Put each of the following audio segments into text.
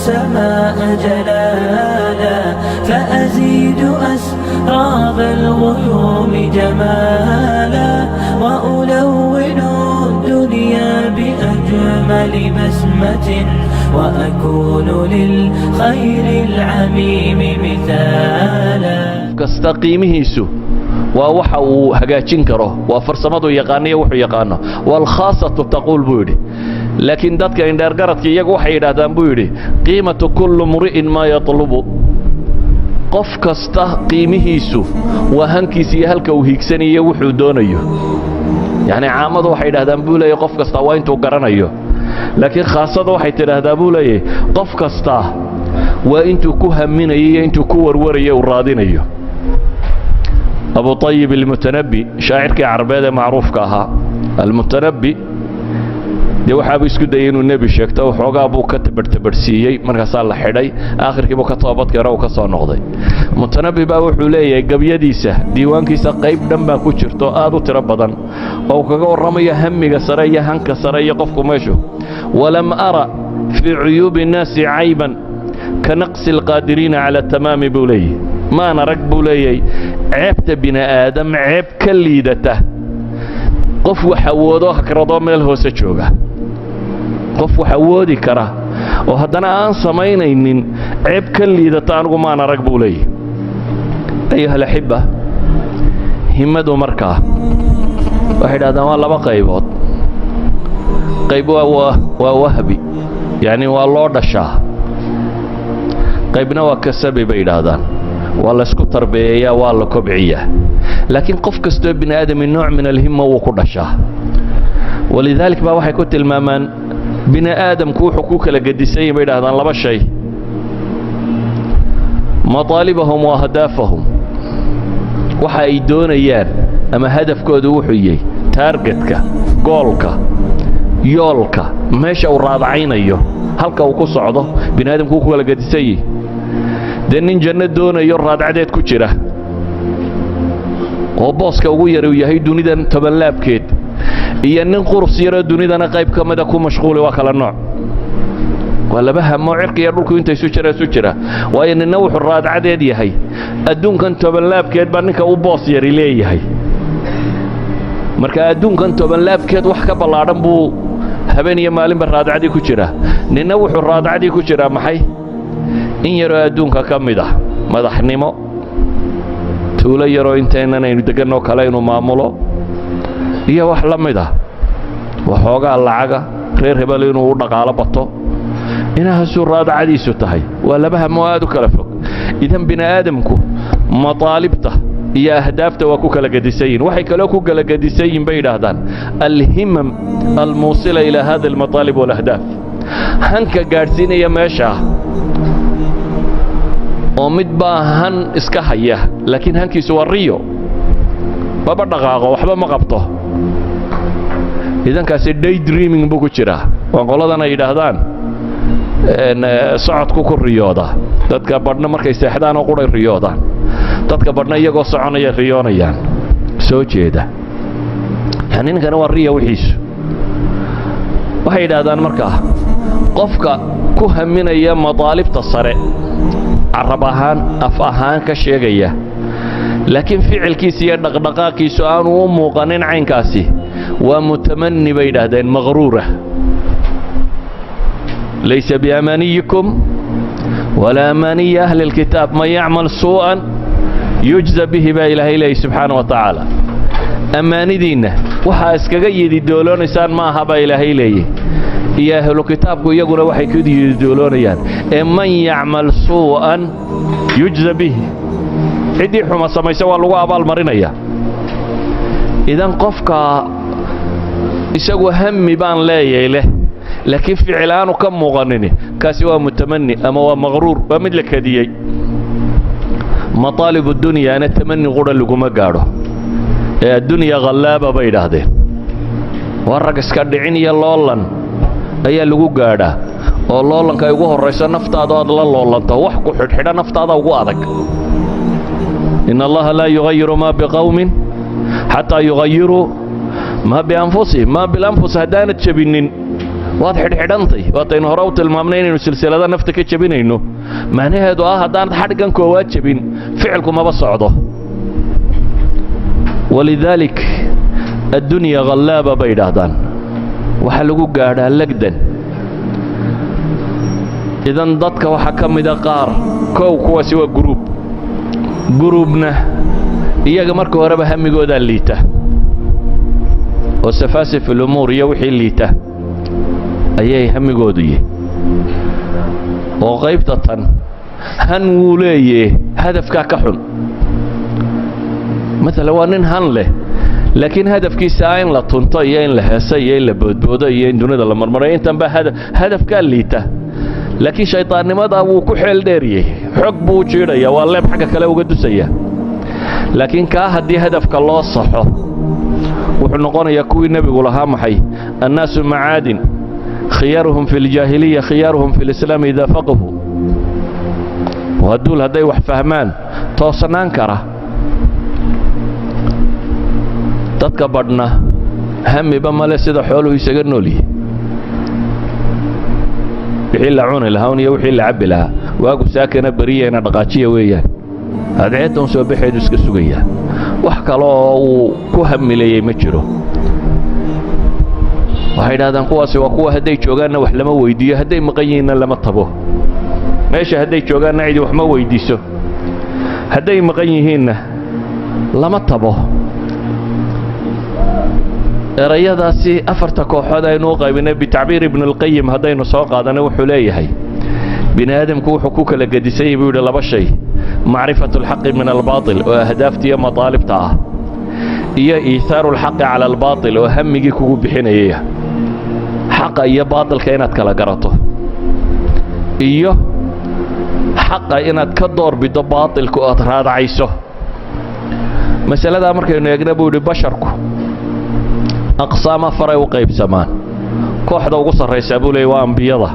السماء جلالا فأزيد أسراب الغيوم جمالا وألون الدنيا بأجمل بسمة وأكون للخير العميم مثالا كاستقيمه ووحا وهجاجين كره وفرسمته يقانيه وحو يقانه والخاصة تقول بودي لكن دادك إن درجرتك يجوا حيرادان بودي قيمة كل امرئ ما يطلبه قف كسته قيمه سو وهنكي سيهلك وهيكسني وحو دونيه يعني عامض وحيرادان بولي قف كسته وين توقرنيه لكن خاصة وحيرادان بولي قف كسته وانتو كهمينيه انتو كوروريه ورادينيه أبو طيب المتنبي شاعر كعربادة معروف كها المتنبي دي وحاب يسكو دينو النبي شيكتا وحوغا أبو كتبرسيي مركا صالح حدي آخر كيبو كطابت كراو كسو نقضي متنبي باو حوليه قبيديسة ديوان كيسا قيب دنبا كوشرتو آدو تربضا أو كاقو رمي همي سرية هنك سرية قفكو ميشو ولم أرى في عيوب الناس عيبا كنقص القادرين على التمام بولي ما نرك بولي عيبت بنا آدم عيب كليدته قف وحووده كردو ميل هو سجوغا قف وحوودي كره وهدنا آن سمينين عيب كليدته أنه ما نرك بولي أيها الأحبة همدو مركا واحد آدم الله بقيبوت قيبوا ووهبي يعني والله دشاه قيبنا وكسبي بيدادان والله اسكو تربيه والله كبعيه لكن قف كستو ابن ادم النوع من الهمه وكدشاه ولذلك با waxay ku tilmaamaan bini aadamku wuxuu ku kala gadisay baydaadan laba shay matalibahum wa hadafahum waxa ay doonayaan ama hadafkoodu wuxuu yahay targetka goolka yoolka meesha uu raadacaynayo halka uu ku socdo bini aadamku ku kala gadisay دنين جنة دون يراد عدد كتيرة وباسك ويا وياهي دوني دن تبلاب كيد ينن قرص يرى دوني دن قايب كم دا كون مشغول وكل النوع ولا بها معرق يروك أنت سوتشرة وين النوح الراد عدد يهي الدون كان تبلاب كيد بانك وباس يري ليه يهي مركا الدون كان تبلاب كيد وحكى بالعرب بو هبني مالين بالراد عدد كتيرة ننوح الراد عدد كتيرة محي in yaro adduunka ka mid ah madaxnimo tuulo yaro inteenan aynu deganoo kale inuu maamulo iyo wax la mid ah waxoogaa lacaga reer hebel inuu u dhaqaalo bato inahaasuu raadacadiisu tahay waa laba hamo aad u kala fog idan bini aadamku mataalibta iyo ahdaafta waa ku kala gadisayin waxay kaloo ku kala gadisayin bay yidhaahdaan alhimam almuusila ilaa hada almataalib walahdaaf hanka gaadhsiinaya meesha oo mid baahan iska haya laakiin hankiisu waa riyo baba dhaqaaqo waxba ma qabto idan kaasi day dreaming buu ku jiraa waa qoladan ay yidhaahdaan socodku ku riyooda dadka badhna markay seexdaan oo quray riyoodaan dadka badhna iyagoo soconaya riyoonayaan soo jeeda yani ninkana waa riyo wixiisu waxay yidhaahdaan markaa qofka ku haminaya mataalibta sare عرب أهان أف أهان كشيء لكن فعل كيسي دقدقا كيسو آنو موقنين عين كاسي ومتمني بيدهدين مغرورة ليس بأمانيكم ولا أماني أهل الكتاب من يعمل سوءا يجزى به بإله إليه سبحانه وتعالى أماني دينه وحاسك جيد الدولون إنسان ما هبا إله إليه يا أهل الكتاب يقول وحي كذي يدولون من يعمل سوءا يجزى به عدي حما سما يسوى لغة أبال مرينيا إذن قفك يسوى هم بان لا يله لكن فعلانه كم مغنني كاسوا متمني أما هو مغرور ومثل كديي مطالب الدنيا أنا أتمنى غدا لكم قارو الدنيا غلابة بين هذه ورقس كدعيني اللولن ayaa lagu gaadhaa oo loolanka ay ugu horeyso naftaada aad la loolanto wax ku xidhxidha naftaada ugu adag in allaha la yughayyiru ma biqawmin hatta yughayyiru ma bi anfusihim ma bil anfus hadana jabinin waad xidhxidhantay waataynu hore u tilmaamnay inaynu silsilada nafta ka jebinayno macnaheedu haddaanad xadhgan koowaad jebin ficilku maba socdo walidaalik addunya ghallaaba bay idhaahdaan waxaa lagu gaadhaa legdan idan dadka waxaa ka mida qaar kow kuwaasi waa guruubna iyaga marka horeba hamigoodaa liita oo safaasif alumuur iyo wixii liita ayay hamigoodu yihi oo qaybta tan han wuu leeyahe hadafkaa ka xun maala waa nin han leh laakiin hadafkiisa in la tunto iyo in la heeso iyo in la boodboodo iyo in dunida la marmaray intan baa hadafkaa liita laakiin shaydaannimadaa wuu ku xeel dheeriyey xog buu u jiidhaya waa leeb xagga kale uga dusaya laakiin kaa haddii hadafka loo saxo wuxuu noqonayaa kuwii nebigu lahaa maxay annaasu macaadin khiyaaruhum fi ljaahiliya khiyaaruhum fi lislaam idaa faqahu waa duul hadday wax fahmaan toosnaan kara dadka badhna hamiba male sida xooluhu isaga noolyihi wixii la cuni lahaa iyo wixii la cabbi lahaa waagu saakana bariyayna dhaqaajiya weeyaan adceeddan soo baxeedu iska sugayaa wax kale oo uu ku hamileeyey ma jiro waxay idhahdaan kuwaasi waa kuwa hadday joogaanna wax lama weydiiyo hadday maqan yihiinna lama tago meesha hadday joogaanna cidi wax ma weydiiso hadday maqan yihiinna lama tabo erayadaasi afarta kooxood aynu u qaybinay bitacbiir ibn alqayim haddaynu soo qaadanay wuxuu leeyahay bini aadamku wuxuu ku kala gedisayay buu yidhi laba shay macrifatu alxaqi min albaatil oo ahdaaftiiyo mataalibta ah iyo iithaaru alxaqi cala albaatil oo hamigii kugu bixinayaya xaqa iyo baatilka inaad kala garato iyo xaqa inaad ka doorbido baatilka oo aad raadacayso masaladaa markaynu eegna buu yidhi basharku aqsaam afaray u qaybsamaan kooxda ugu sarraysaa buu leeyay waa ambiyada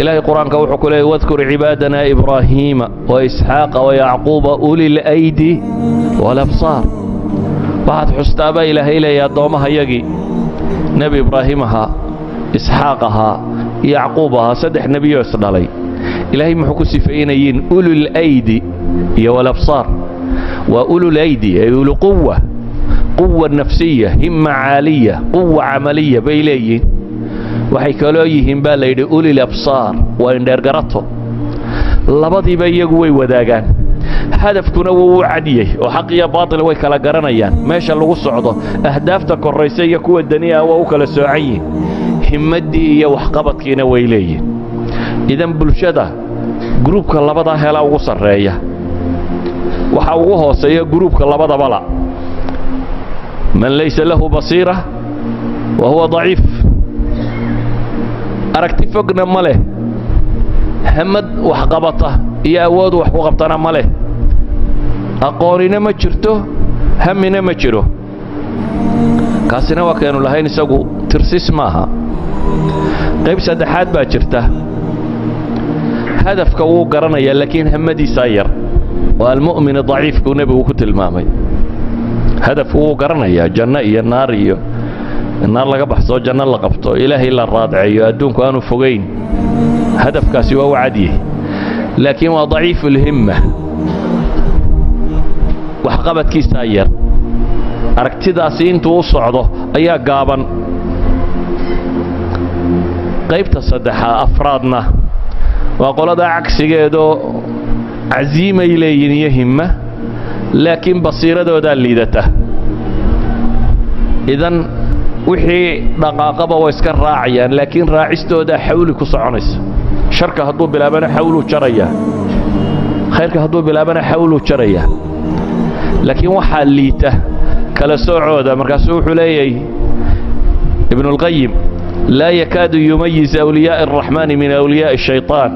ilaahay qur-aanka wuxuu ku leeyay wadkur cibaadana ibraahiima wa isxaaqa wa yacquuba uli laydi walabsaar waxaad xustaabaa ilaahay leeya addoommahayagii nebi ibraahim ahaa isxaaq ahaa yacquub ahaa saddex nebiyoo isdhalay ilaahay muxuu ku sifaynayiin ululaydi iyo walabsaar waa ululaydi ay uluquwa quwa nafsiya himma caaliya quwa camaliya bay leeyihiin waxay kaloo yihiin baa layidhi ulil absaar waa indheergarato labadiiba iyagu way wadaagaan hadafkuna wuu u cadiyey oo xaq iyo baatil way kala garanayaan meesha lagu socdo ahdaafta korraysa iyo kuwa dani ah waa u kala soocan yihin himmaddii iyo waxqabadkiina way leeyihin idan bulshada gruubka labadaa helaa ugu sarreeya waxaa ugu hooseeya gruubka labadaba la man laysa lahu basiira wa huwa daciif aragti fogna ma leh hamad wax qabata iyo awood wax ku qabtana ma leh aqoonina ma jirto hamina ma jiro kaasina waa kaynu lahayn isagu tirsis maaha qayb saddexaad baa jirta hadafka wuu garanayaa laakiin hamadiisaa yar waa almu'min daciifkuu nebigu ku tilmaamay hadafku wuu garanayaa janno iyo naar laga baxsoo janno la qabto ilaahay la raadceeyo adduunku aanu fogayn hadafkaasi waa u cadiyey laakiin waa daciifu ulhimma waxqabadkiisaa yar aragtidaasi intuu u socdo ayaa gaaban qaybta saddexaa afraadna waa qoladaa cagsigeedoo casiimay leeyihin iyo himma laakiin basiiradoodaa liidata idan wixii dhaqaaqaba way iska raacayaan laakiin raacistoodaa xawli ku soconaysa sharka hadduu bilaabana xawluu jarayaa khayrka hadduu bilaabana xawluu jarayaa laakiin waxaa liita kala soocooda markaasuu wuxuu leeyahay ibnulqayim laa yakaadu yumayiz awliyaaءi الraxmaani min awliyaaءi الshayطaan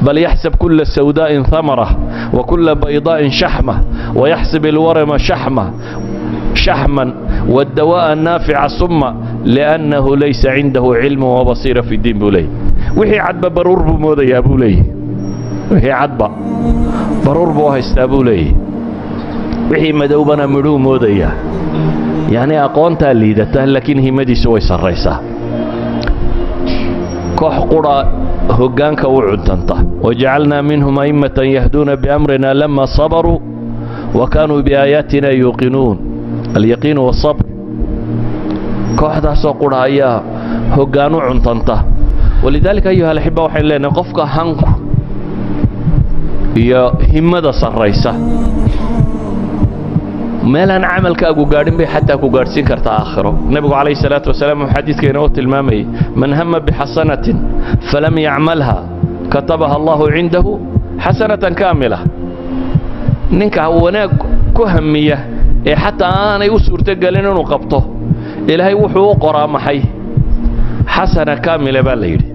bal yaxsab kula sawdaءin hamara wakula bayضاءin shaxma wayaxsib ilwarama shaxman والدواء النافع ثم لأنه ليس عنده علم وبصيرة في الدين بولي وحي عدب برور بموذا يا بولي وحي عدب برور بوها استابولي وحي مدوبنا ملو موذا يعني أقوانتا اللي دته لكن هي مدي سوي سريسة koox qura hoggaanka u cuntanta wajacalnaa minhum a'immatan yahduuna biamrina lama sabaruu wa kaanuu biaayaatina yuuqinuun alyaqiinu waasabr kooxdaasoo qura ayaa hoggaan u cuntanta walidaalika ayuha alaxiba waxaynu leenahay qofka hanku iyo himmada sarraysa meelaan camalkaagu gaadhin bay xataa ku gaadhsiin kartaa aakhiro nebigu calayhi salaatu wasalaam wuxuu xadiidkeena u tilmaamayay man hama bixasanatin falam yacmalha katabaha allahu cindahu xasanatan kaamila ninka wanaag ku hamiya ee xataa aanay u suurtogelin inuu qabto ilaahay wuxuu u qoraa maxay xasana kaamila baa la yidhi